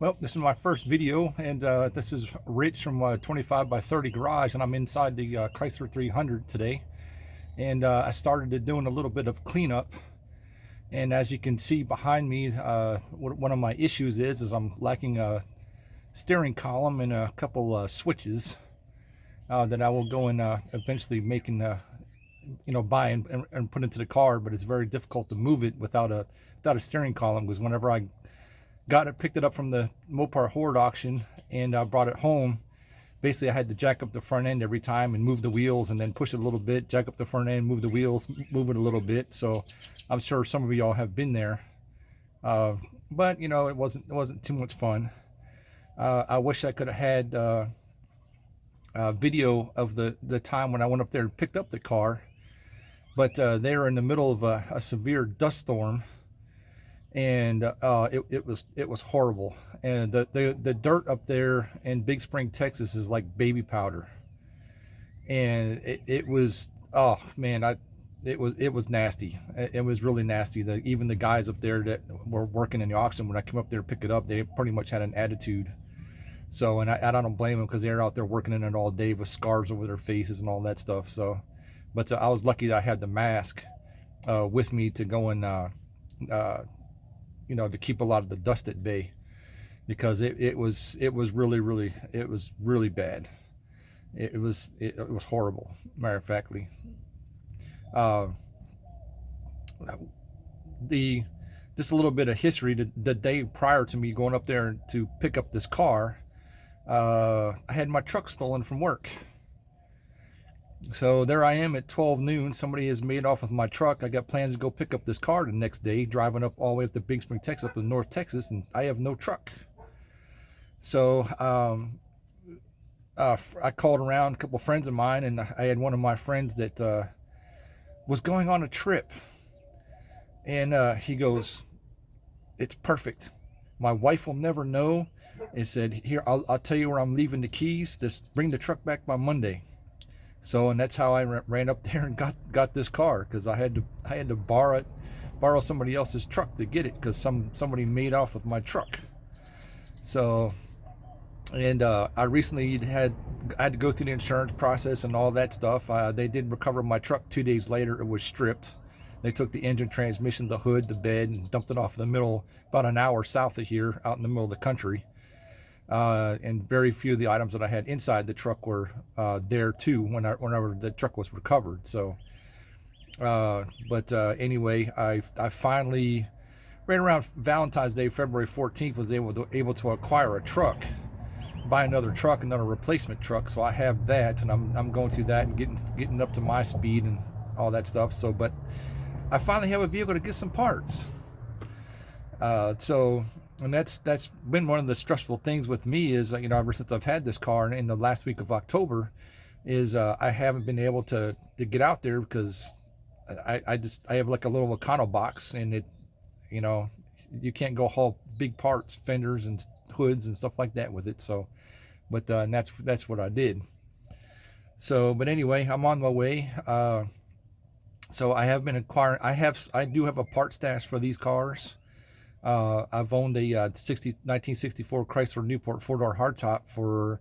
Well, this is my first video, and this is Rich from 25 by 30 Garage, and I'm inside the Chrysler 300 today. And I started doing a little bit of cleanup. And as you can see behind me, one of my issues is I'm lacking a steering column and a couple switches that I will go and eventually make and buy and put into the car. But it's very difficult to move it without a steering column, because whenever I picked it up from the MOPAR HOARD auction and brought it home, basically I had to jack up the front end every time and move the wheels, and then push it a little bit, jack up the front end, move the wheels, move it a little bit. So I'm sure some of y'all have been there, but it wasn't too much fun. I wish I could have had a video of the time when I went up there and picked up the car, but they were in the middle of a severe dust storm, and it was horrible. And the dirt up there in Big Spring, Texas is like baby powder, and it was, oh man, it was nasty. It was really nasty. Even the guys up there that were working in the auction, when I came up there to pick it up, they pretty much had an attitude. So, and I don't blame them, because they're out there working in it all day with scars over their faces and all that stuff. So, but I was lucky that I had the mask with me to go and to keep a lot of the dust at bay, because it was really bad. It was horrible, matter of factly. Just a little bit of history. The day prior to me going up there to pick up this car, I had my truck stolen from work. So there I am at 12 noon. Somebody has made off with my truck. I got plans to go pick up this car the next day, driving up all the way up to Big Spring, Texas, up in North Texas, and I have no truck. So I called around a couple friends of mine, and I had one of my friends that was going on a trip, and he goes, "It's perfect. My wife will never know." He said, "Here, I'll tell you where I'm leaving the keys. Just bring the truck back by Monday." So, and that's how I ran up there and got this car, because I had to borrow somebody else's truck to get it, because somebody made off with my truck. So, and I recently had to go through the insurance process and all that stuff. They did recover my truck 2 days later. It was stripped. They took the engine, transmission, the hood, the bed, and dumped it off in the middle, about an hour south of here, out in the middle of the country. And very few of the items that I had inside the truck were there too whenever the truck was recovered. So, anyway, I finally, right around Valentine's Day, February 14th, was able to acquire a truck, buy another truck, another replacement truck. So I have that, and I'm going through that and getting up to my speed and all that stuff. So, but I finally have a vehicle to get some parts. And that's been one of the stressful things with me, is ever since I've had this car in the last week of October, is I haven't been able to get out there, because I have like a little Econo box, and it you can't go haul big parts, fenders and hoods and stuff like that with it. So, but and that's what I did. So, but anyway, I'm on my way. So I have been acquiring. I do have a part stash for these cars. I've owned a 1964 Chrysler Newport 4-door hardtop for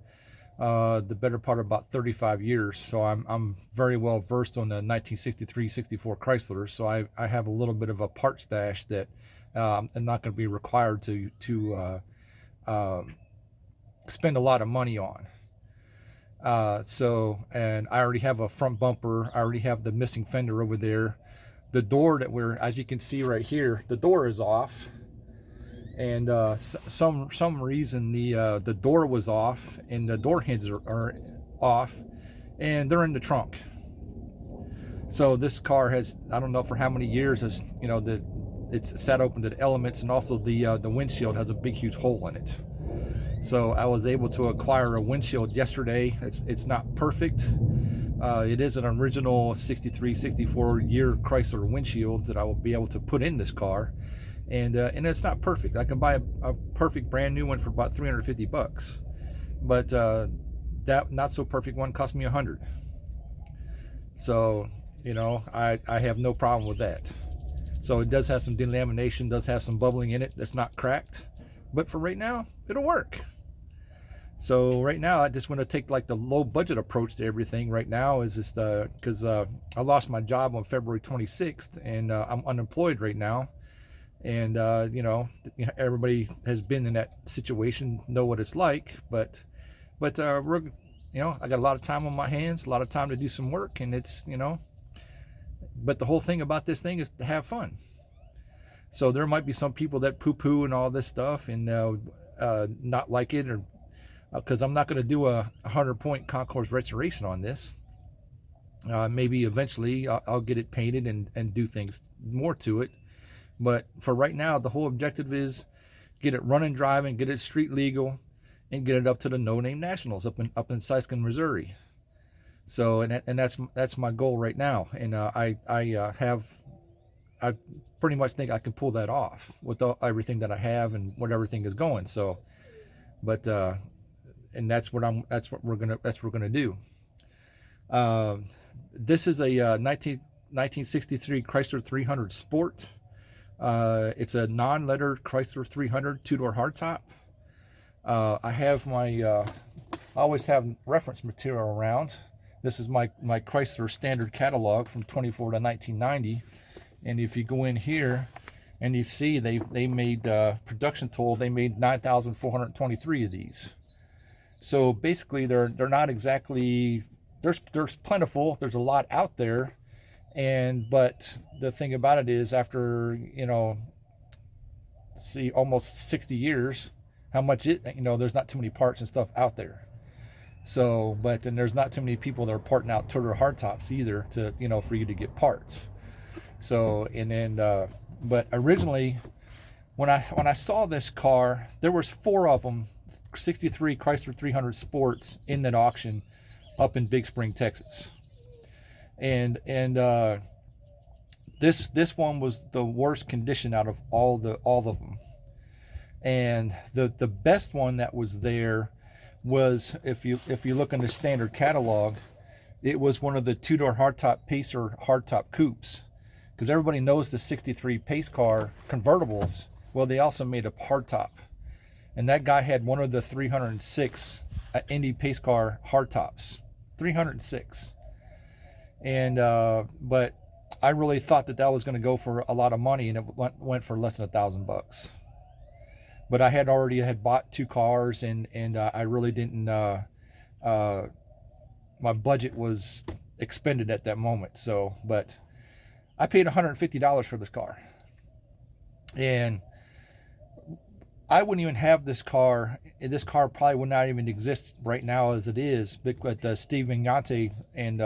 the better part of about 35 years. So I'm very well versed on the 1963-64 Chrysler. So I have a little bit of a part stash that I'm not going to be required to spend a lot of money on. So, and I already have a front bumper. I already have the missing fender over there. The door as you can see right here, the door is off. And some reason the door was off, and the door hinges are off, and they're in the trunk. So this car has, I don't know for how many years, has it's sat open to the elements, and also the windshield has a big huge hole in it. So I was able to acquire a windshield yesterday. It's not perfect. It is an original 63-64 year Chrysler windshield that I will be able to put in this car. And it's not perfect. I can buy a perfect brand new one for about $350, but that not so perfect one cost me $100. So I have no problem with that. So it does have some delamination, does have some bubbling in it. That's not cracked. but for right now, it'll work. So right now, I just want to take like the low budget approach to everything. Right now is just because I lost my job on February 26th, and I'm unemployed right now. And everybody has been in that situation, know what it's like. But we're, I got a lot of time on my hands, a lot of time to do some work, and it's But the whole thing about this thing is to have fun. So there might be some people that poo-poo and all this stuff and not like it, or because I'm not going to do a 100-point concourse restoration on this. Maybe eventually I'll get it painted and do things more to it. But for right now, the whole objective is get it running, driving, get it street legal, and get it up to the No Name Nationals up in Siskin, Missouri. So and that's my goal right now. And I pretty much think I can pull that off with everything that I have and what everything is going. So, but and that's what we're gonna do. This is a 1963 Chrysler 300 Sport. It's a non-lettered Chrysler 300 two-door hardtop. I have I always have reference material around. This is my Chrysler standard catalog from 24 to 1990. And if you go in here and you see they made production total, they made 9,423 of these. So basically, they're not exactly, there's plentiful. There's a lot out there, but the thing about it is, after almost 60 years, how much there's not too many parts and stuff out there. So, and there's not too many people that are parting out two-door hardtops either for you to get parts. So, and then, but originally, when I saw this car, there was 4 of them. 63 Chrysler 300 Sports in that auction up in Big Spring, Texas. And this one was the worst condition out of all of them. And the best one that was there was, if you look in the standard catalog, it was one of the two-door hardtop Pacer hardtop coupes. Because everybody knows the 63 Pace car convertibles, well, they also made a hardtop. And that guy had one of the 306 Indy Pace car hardtops. 306. And but I really thought that was going to go for a lot of money, and it went for less than $1,000. But I had already bought 2 cars, and I really didn't. My budget was expended at that moment. So, but I paid $150 for this car, and I wouldn't even have this car. This car probably would not even exist right now as it is. But Steve Mignante, and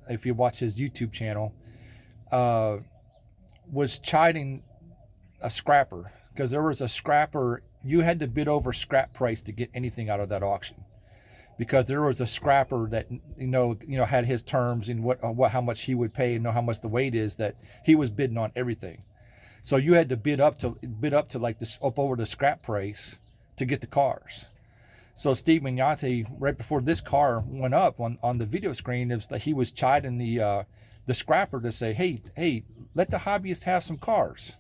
if you watch his YouTube channel, was chiding a scrapper, because there was a scrapper. You had to bid over scrap price to get anything out of that auction, because there was a scrapper that had his terms and how much he would pay and how much the weight is, that he was bidding on everything. So you had to bid up to like this, up over the scrap price to get the cars. So Steve Mignante, right before this car went up on the video screen, it was that he was chiding the scrapper to say, hey, let the hobbyists have some cars.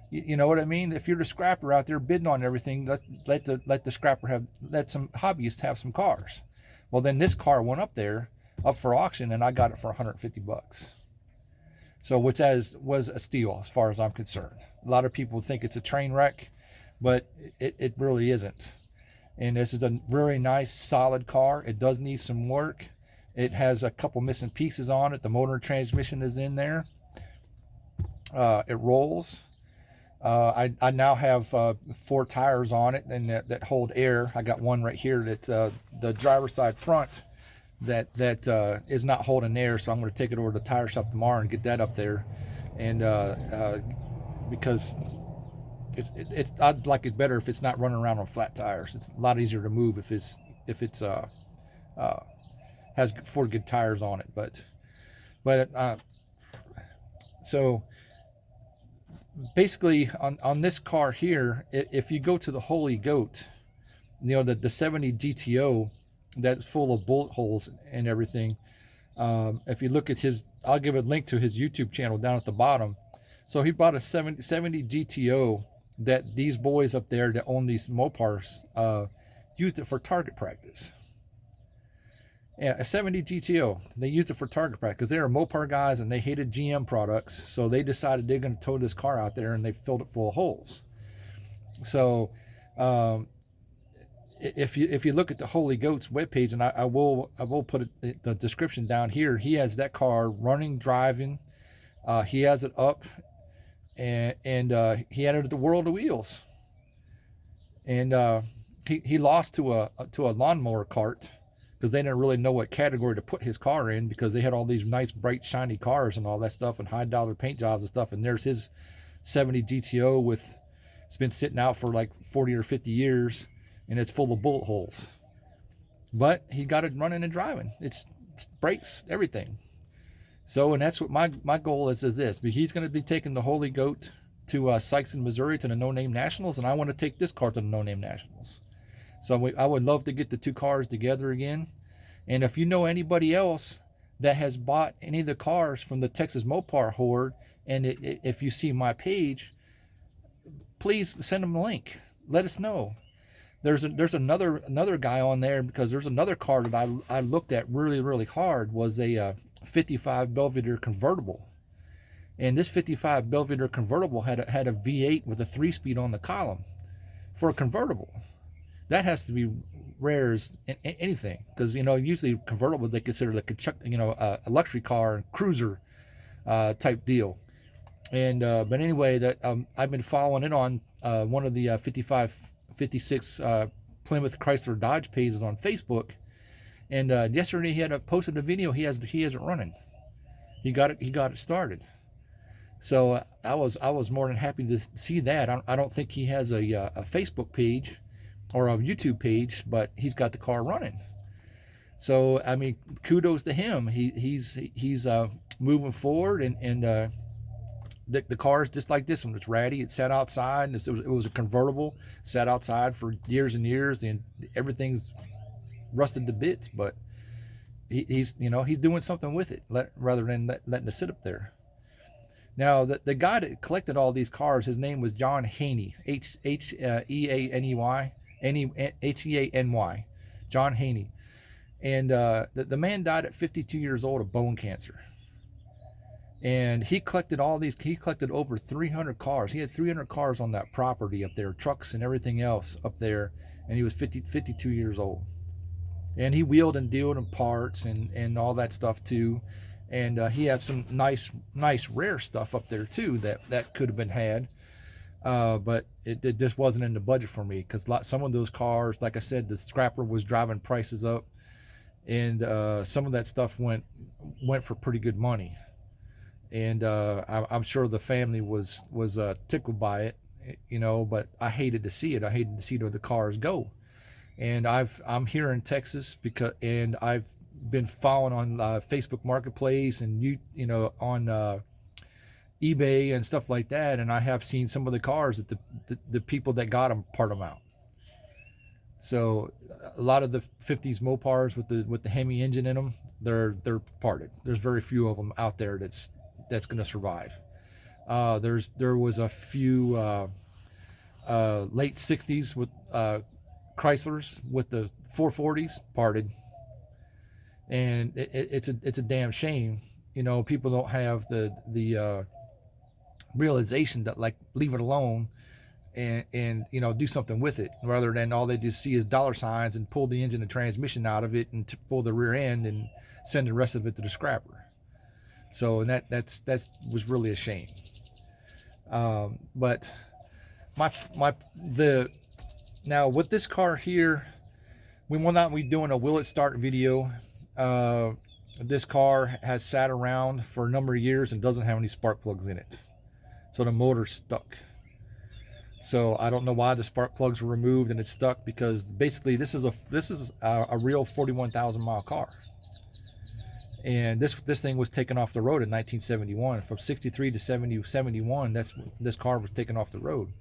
You know what I mean? If you're the scrapper out there bidding on everything, let the scrapper let some hobbyists have some cars. Well, then this car went up for auction, and I got it for $150. So, which was a steal as far as I'm concerned. A lot of people think it's a train wreck, but it really isn't. And this is a very nice, solid car. It does need some work. It has a couple missing pieces on it. The motor and transmission is in there. It rolls. I now have 4 tires on it, and that hold air. I got one right here that the driver's side front that is not holding air, so I'm going to take it over to the tire shop tomorrow and get that up there, and because I'd like it better if it's not running around on flat tires. It's a lot easier to move if it's has 4 good tires on it, but so basically on this car here, if you go to the Holy Goat, the 70 GTO that's full of bullet holes and everything, if you look at I'll give a link to his YouTube channel down at the bottom. So he bought a 70 GTO that these boys up there that own these Mopars used it for target practice. Yeah, a 70 GTO. They used it for target practice because they were Mopar guys and they hated GM products. So they decided they're going to tow this car out there, and they filled it full of holes. So if you look at the Holy Goats webpage, and I will put it, the description down here, he has that car running, driving. He has it up, and he entered the world of wheels. And he lost to a lawnmower cart because they didn't really know what category to put his car in, because they had all these nice, bright, shiny cars and all that stuff and high dollar paint jobs and stuff. And there's his 70 GTO with, it's been sitting out for like 40 or 50 years, and it's full of bullet holes. But he got it running and driving. It's brakes, everything. So, and that's what my goal is this. He's going to be taking the Holy Goat to Sikeston, Missouri, to the No Name Nationals, and I want to take this car to the No Name Nationals. So I would love to get the two cars together again. And if you know anybody else that has bought any of the cars from the Texas MOPAR Hoard, and if you see my page, please send them a link. Let us know. There's another guy on there, because there's another car that I looked at really hard, was a 55 Belvedere convertible. And this 55 Belvedere convertible had a V8 with a 3-speed on the column for a convertible. That has to be rare as anything, because usually convertible they consider like a luxury car, cruiser type deal. And but anyway, that I've been following it on one of the 55, 56 Plymouth Chrysler Dodge pages on Facebook. And yesterday he had posted a video. He has it running. He got it started. So I was more than happy to see that. I don't think he has a Facebook page or a YouTube page, but he's got the car running. So I mean, kudos to him. He's moving forward, and the car is just like this one. It's ratty. It sat outside. It was a convertible. Sat outside for years and years, and everything's rusted to bits. But he's doing something with it, rather than letting it sit up there. Now, the guy that collected all these cars, his name was John Haney, Heany, John Haney. And the man died at 52 years old of bone cancer. And he collected over 300 cars. He had 300 cars on that property up there, trucks and everything else up there. And he was 52 years old. And he wheeled and dealed in parts and all that stuff too. And he had some nice rare stuff up there too that could have been had, but it just wasn't in the budget for me, because some of those cars, like I said, the scrapper was driving prices up, and some of that stuff went for pretty good money, and I'm sure the family was tickled by it, but I hated to see it. I hated to see where the cars go, and I'm here in Texas and I've been following on Facebook Marketplace and on eBay and stuff like that, and I have seen some of the cars that the people that got them part them out. So a lot of the 50s Mopars with the Hemi engine in them, they're parted. There's very few of them out there that's going to survive. There was a few late 60s with Chryslers with the 440s parted. And it's a damn shame, people don't have the realization that, like, leave it alone and do something with it, rather than all they just see is dollar signs and pull the engine and transmission out of it and pull the rear end and send the rest of it to the scrapper. So, and that was really a shame. But now with this car here, we will not be doing a will it start video. This car has sat around for a number of years and doesn't have any spark plugs in it, so the motor's stuck. So I don't know why the spark plugs were removed and it's stuck, because basically this is a real 41,000 mile car, and this thing was taken off the road in 1971. From 63 to 71, this car was taken off the road.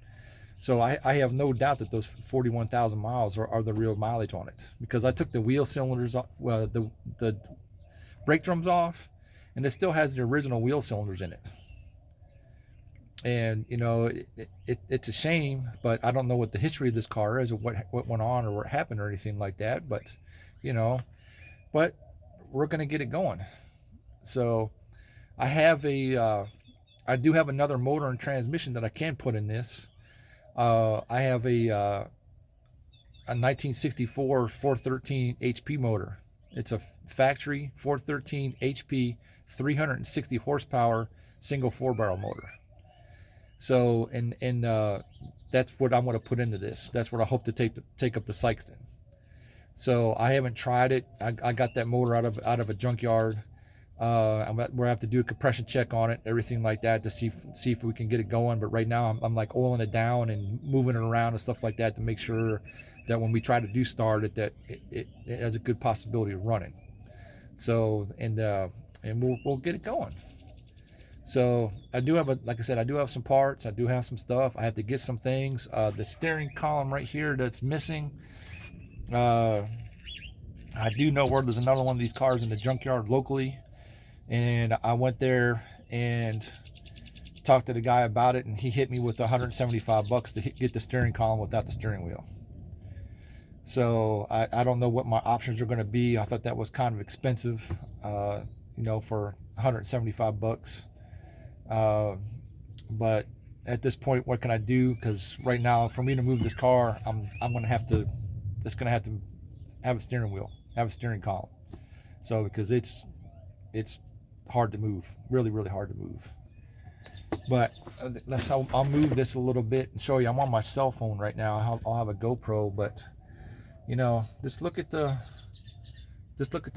So I have no doubt that those 41,000 miles are the real mileage on it, because I took the wheel cylinders, the brake drums off, and it still has the original wheel cylinders in it. And you know, it's a shame, but I don't know what the history of this car is, or what went on, or what happened, or anything like that. But you know, but we're gonna get it going. So I have I do have another motor and transmission that I can put in this. I have a 1964 413 HP motor. It's a factory 413 HP, 360 horsepower, single 4-barrel motor. So, and that's what I'm going to put into this. That's what I hope to take up the Sykeston. So I haven't tried it. I got that motor out of a junkyard. We're have to do a compression check on it, everything like that, to see if we can get it going. But right now I'm like oiling it down and moving it around and stuff like that to make sure that when we try to do start it, that it has a good possibility of running. So and we'll get it going. So I do have like I said, I do have some parts. I do have some stuff. I have to get some things. The steering column right here that's missing. I do know where there's another one of these cars in the junkyard locally, and I went there and talked to the guy about it, and he hit me with $175 to get the steering column without the steering wheel. So I don't know what my options are going to be. I thought that was kind of expensive, you know, for $175. But at this point, what can I do? Because right now, for me to move this car, I'm going to have to. It's going to have a steering wheel, have a steering column. So because it's hard to move, really hard to move. But I'll move this a little bit and show you. I'm on my cell phone right now. I'll have a GoPro, but you know, just look at the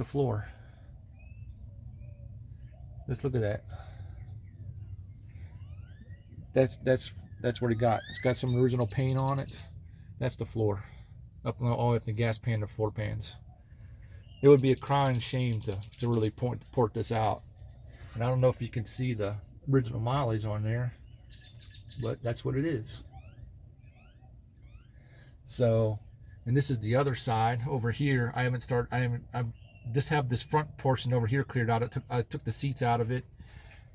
floor. Just look at that. That's what it got. It's got some original paint on it. That's the floor. Up all the way up the gas pan to floor pans. It would be a crying shame to really port this out. And I don't know if you can see the original mileage on there, but that's what it is. So, and this is the other side over here. I just have this front portion over here cleared out. I took the seats out of it,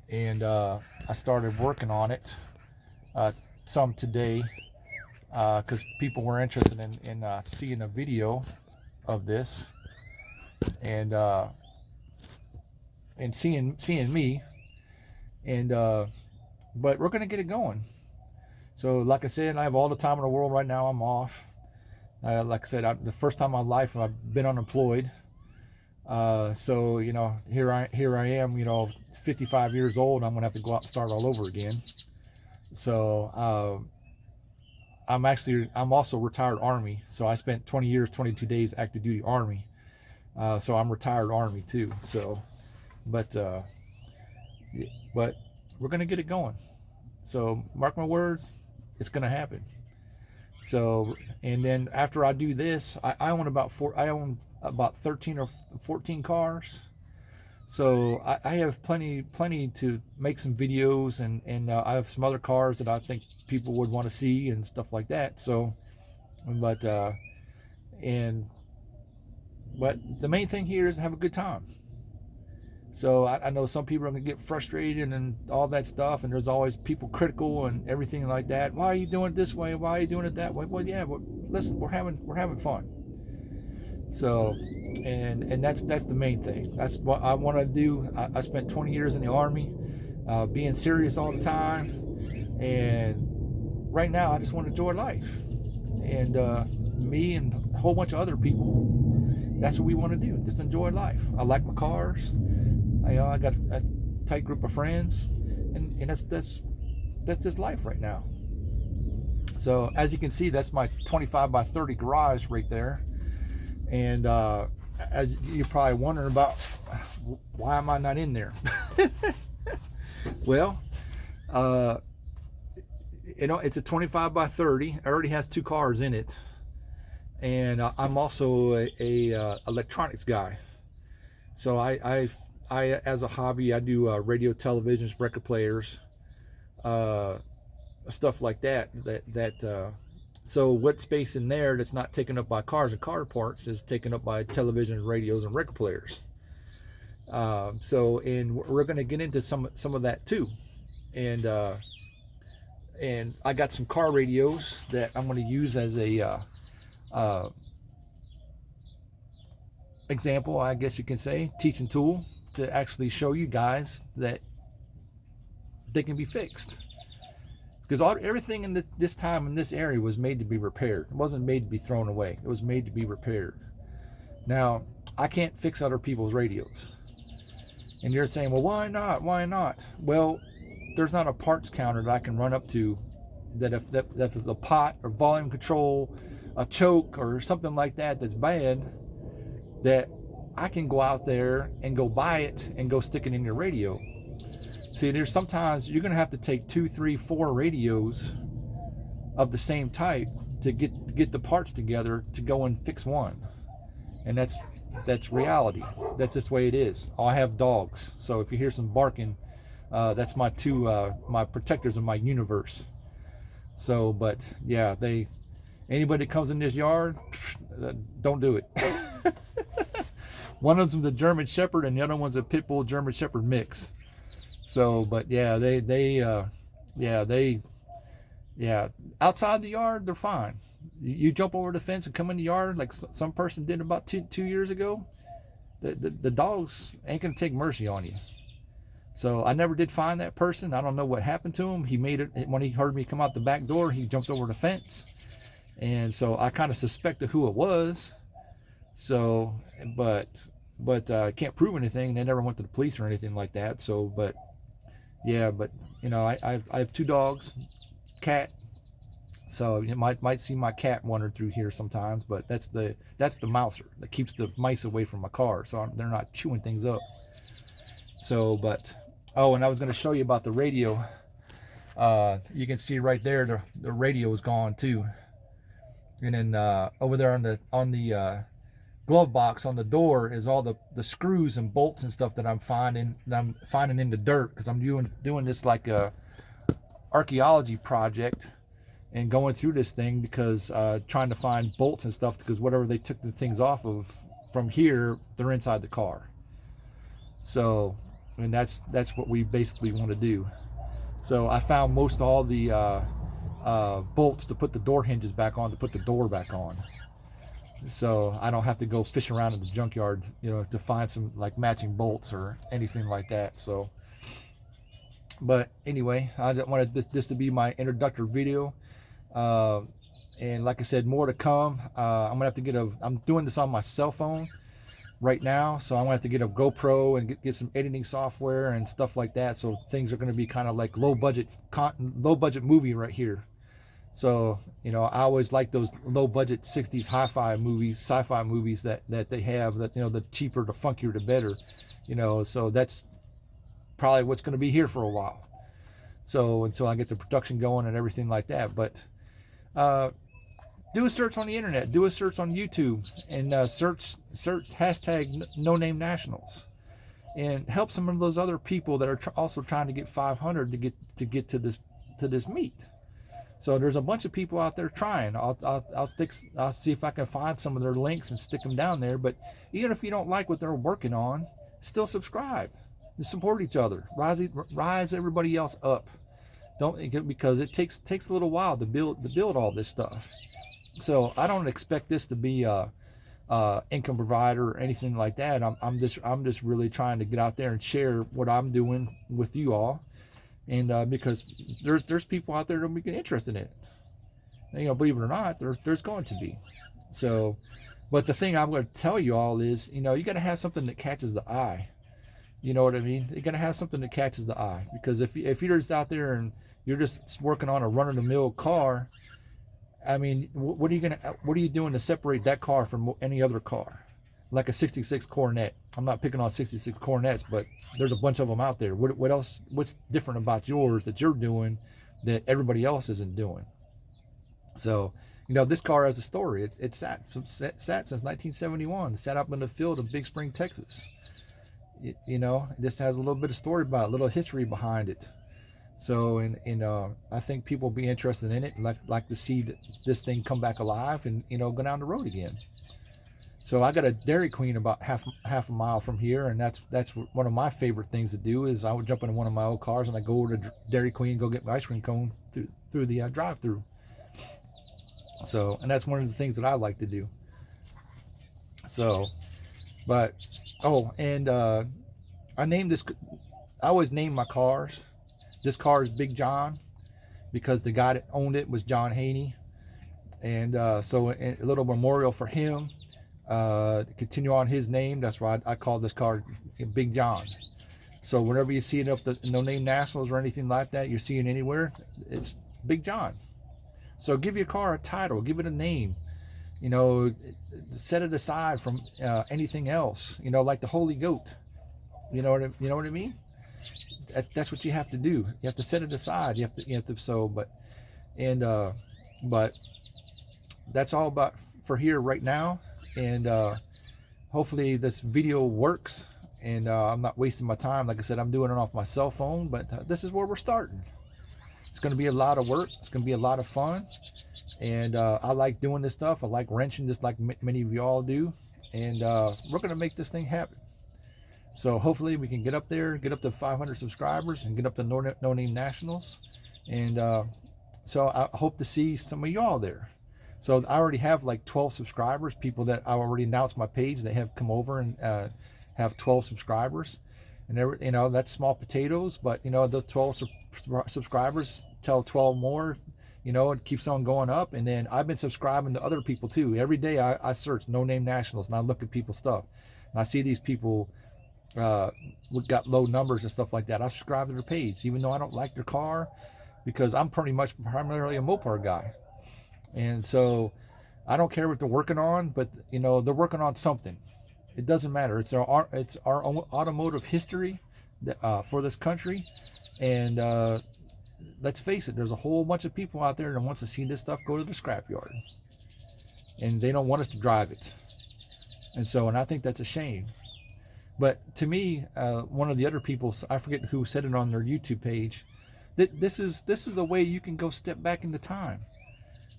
and I started working on it some today, because people were interested in seeing a video of this, and seeing me, and but we're gonna get it going. So like I said, I have all the time in the world right now. I'm off. Like I said, the first time in my life I've been unemployed. So you know, here I am, you know, 55 years old. I'm gonna have to go out and start all over again. So I'm also retired Army. So I spent 20 years, 22 days active duty Army. So I'm retired Army too. So, but we're gonna get it going. So mark my words, it's gonna happen. So, and then after I do this, I own about 13 or 14 cars. So I have plenty to make some videos, and I have some other cars that I think people would want to see and stuff like that. So, but the main thing here is to have a good time. So I know some people are going to get frustrated and all that stuff, and there's always people critical and everything like that. Why are you doing it this way? Why are you doing it that way? Well, yeah, listen, we're having fun. So, and that's the main thing. That's what I want to do. I spent 20 years in the Army, being serious all the time, and right now I just want to enjoy life. And me and a whole bunch of other people, that's what we want to do. Just enjoy life. I like my cars. I got a tight group of friends, and that's just life right now. So as you can see, that's my 25 by 30 garage right there. And as you're probably wondering about, why am I not in there? Well, you know, it's a 25 by 30. It already has 2 cars in it, and I'm also a electronics guy. So I as a hobby, I do radio, televisions, record players, stuff like that. So what space in there that's not taken up by cars and car parts is taken up by television, radios, and record players. So, and we're going to get into some of that too. And and I got some car radios that I'm going to use as a example, I guess you can say, teaching tool to actually show you guys that they can be fixed. Because everything in this time in this area was made to be repaired. It wasn't made to be thrown away. It was made to be repaired. Now, I can't fix other people's radios. And you're saying, well, why not? Why not? Well, there's not a parts counter that I can run up to that if it's a pot or volume control, a choke or something like that that's bad, that I can go out there and go buy it and go stick it in your radio. See, there's sometimes you're going to have to take 2, 3, 4 radios of the same type to get the parts together to go and fix one. And that's reality. That's just the way it is. I have dogs, so if you hear some barking, that's my my protectors of my universe. So, but yeah, anybody that comes in this yard, don't do it. One of them's a German Shepherd, and the other one's a Pit Bull German Shepherd mix. So, but yeah, they outside the yard, they're fine. You jump over the fence and come in the yard like some person did about two years ago, the dogs ain't gonna take mercy on you. So I never did find that person. I don't know what happened to him. He made it when he heard me come out the back door. He jumped over the fence, and so I kind of suspected who it was. So, but I can't prove anything. They never went to the police or anything like that. So, but yeah, but you know, I have 2 dogs, cat. So you might see my cat wander through here sometimes, but that's the mouser that keeps the mice away from my car, so they're not chewing things up. So, but and I was going to show you about the radio. You can see right there the radio is gone too, and then over there on the glove box on the door is all the screws and bolts and stuff that I'm finding in the dirt, because I'm doing this like a archaeology project and going through this thing, because trying to find bolts and stuff, because whatever they took the things off of from here, they're inside the car. So, and that's what we basically want to do. So I found most all the bolts to put the door hinges back on, to put the door back on. So I don't have to go fish around in the junkyard, you know, to find some like matching bolts or anything like that. So, but anyway, I wanted this to be my introductory video. And like I said, more to come. I'm gonna have to I'm doing this on my cell phone right now, so I'm gonna have to get a GoPro and get some editing software and stuff like that. So things are gonna be kind of like low budget movie right here. So, you know, I always like those low budget 60s sci-fi movies that they have, that, you know, the cheaper, the funkier, the better, you know. So that's probably what's going to be here for a while. So until I get the production going and everything like that. But do a search on the internet, do a search on YouTube, and search hashtag No Name Nationals, and help some of those other people that are also trying to get 500 to get to this meet. So there's a bunch of people out there trying. I'll see if I can find some of their links and stick them down there. But even if you don't like what they're working on, still subscribe and support each other. Rise everybody else up. Because it takes a little while to build all this stuff. So I don't expect this to be a income provider or anything like that. I'm just really trying to get out there and share what I'm doing with you all. And because there's people out there that will be interested in it, and, you know, believe it or not, there's going to be. So, but the thing I'm going to tell you all is, you know, you got to have something that catches the eye. You know what I mean? You got to have something that catches the eye, because if you're just out there and you're just working on a run-of-the-mill car, I mean, what are you doing to separate that car from any other car? Like a 66 Coronet. I'm not picking on 66 Coronets, but there's a bunch of them out there. What else? What's different about yours that you're doing that everybody else isn't doing? So, you know, this car has a story. It sat since 1971. It sat up in the field in Big Spring, Texas. You know, this has a little bit of story about it, a little history behind it. So, and I think people will be interested in it, like to see this thing come back alive and, you know, go down the road again. So I got a Dairy Queen about half a mile from here, and that's one of my favorite things to do. Is I would jump into one of my old cars and I go over to Dairy Queen, go get my ice cream cone through the drive-through. So, and that's one of the things that I like to do. So, but and I named this. I always name my cars. This car is Big John because the guy that owned it was John Haney, and so a little memorial for him. Continue on his name. That's why I call this car Big John. So whenever you see it up the No Name Nationals or anything like that, you're seeing anywhere, it's Big John. So give your car a title, give it a name. You know, set it aside from anything else. You know, like the Holy Goat. You know what I mean? That's what you have to do. You have to set it aside. You have to. So, but that's all about for here right now. And hopefully this video works, and I'm not wasting my time. Like I said, I'm doing it off my cell phone, but this is where we're starting. It's going to be a lot of work. It's going to be a lot of fun, and I like doing this stuff. I like wrenching, just like many of you all do, and we're going to make this thing happen. So hopefully we can get up there, get up to 500 subscribers, and get up to No Name Nationals, and so I hope to see some of y'all there. So I already have like 12 subscribers, people that I already announced my page. They have come over and have 12 subscribers. And you know, that's small potatoes, but you know, those 12 subscribers tell 12 more, you know, it keeps on going up. And then I've been subscribing to other people too. Every day I search No Name Nationals and I look at people's stuff. And I see these people got low numbers and stuff like that. I subscribe to their page, even though I don't like their car, because I'm primarily a Mopar guy. And so I don't care what they're working on, but you know, they're working on something. It doesn't matter. It's our own automotive history for this country. And let's face it, there's a whole bunch of people out there that wants to see this stuff go to the scrapyard, and they don't want us to drive it. And so, and I think that's a shame. But to me, one of the other people, I forget who said it on their YouTube page, that this is the way you can go step back into time.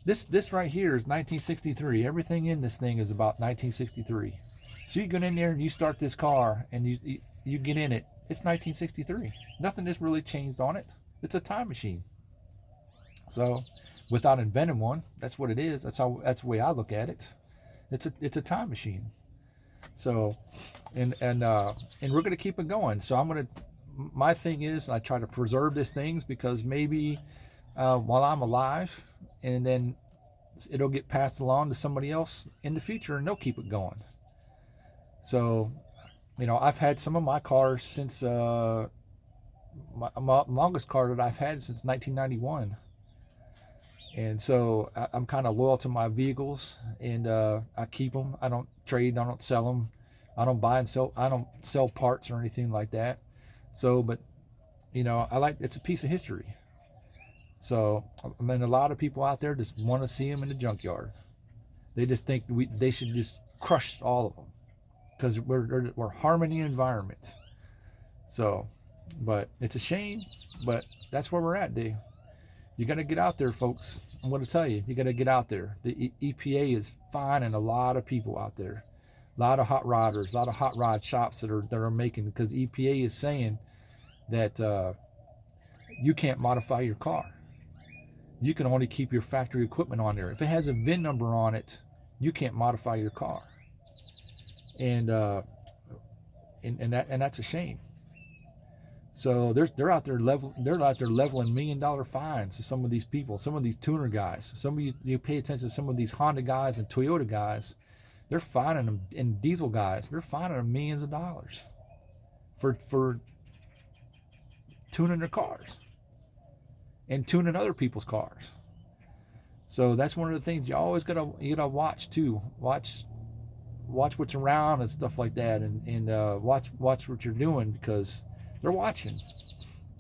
This right here is 1963. Everything in this thing is about 1963. So you go in there and you start this car and you get in it. It's 1963. Nothing has really changed on it. It's a time machine. So, without inventing one, that's what it is. That's the way I look at it. It's a time machine. So, and we're gonna keep it going. So my thing is, I try to preserve these things because maybe while I'm alive, and then it'll get passed along to somebody else in the future, and they'll keep it going. So, you know, I've had some of my cars since my longest car that I've had since 1991, and so I'm kind of loyal to my vehicles, and I keep them. I don't trade. I don't sell them. I don't buy and sell. I don't sell parts or anything like that. So, but you know, it's a piece of history. So, I mean, a lot of people out there just want to see them in the junkyard. They just think they should just crush all of them because we're harming the environment. So, but it's a shame, but that's where we're at, Dave. You got to get out there, folks. I'm going to tell you, you got to get out there. The EPA is finding a lot of people out there, a lot of hot rodders, a lot of hot rod shops that are making, because the EPA is saying that you can't modify your car. You can only keep your factory equipment on there. If it has a VIN number on it, you can't modify your car. And that's a shame. So they're out there leveling $1 million fines to some of these people, some of these tuner guys. Some of you pay attention to some of these Honda guys and Toyota guys. They're fining them, and diesel guys. They're fining them millions of dollars for tuning their cars and tuning other people's cars. So that's one of the things you always gotta watch too. Watch what's around and stuff like that, and watch what you're doing, because they're watching.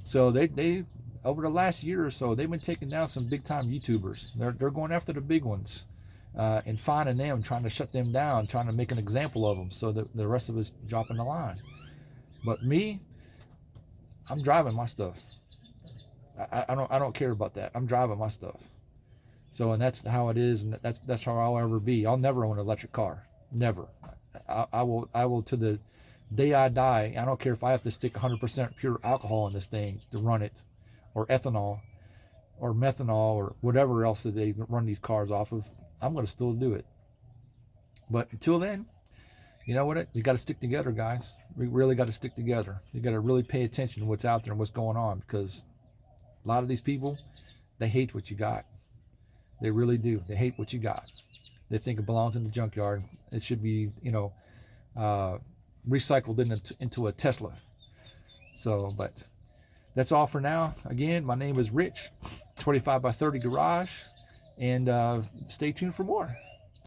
So they over the last year or so, they've been taking down some big time YouTubers. They're going after the big ones and finding them, trying to shut them down, trying to make an example of them, so that the rest of us drop in the line. But me, I'm driving my stuff. I don't care about that. I'm driving my stuff. So, and that's how it is, and that's how I'll ever be. I'll never own an electric car. Never. I will to the day I die. I don't care if I have to stick 100% pure alcohol in this thing to run it, or ethanol, or methanol, or whatever else that they run these cars off of. I'm going to still do it. But until then, you know what? You got to stick together, guys. We really got to stick together. You got to really pay attention to what's out there and what's going on, because a lot of these people, they hate what you got. They really do. They hate what you got. They think it belongs in the junkyard. It should be, recycled into a Tesla. So, but that's all for now. Again, my name is Rich, 25 by 30 Garage, and stay tuned for more.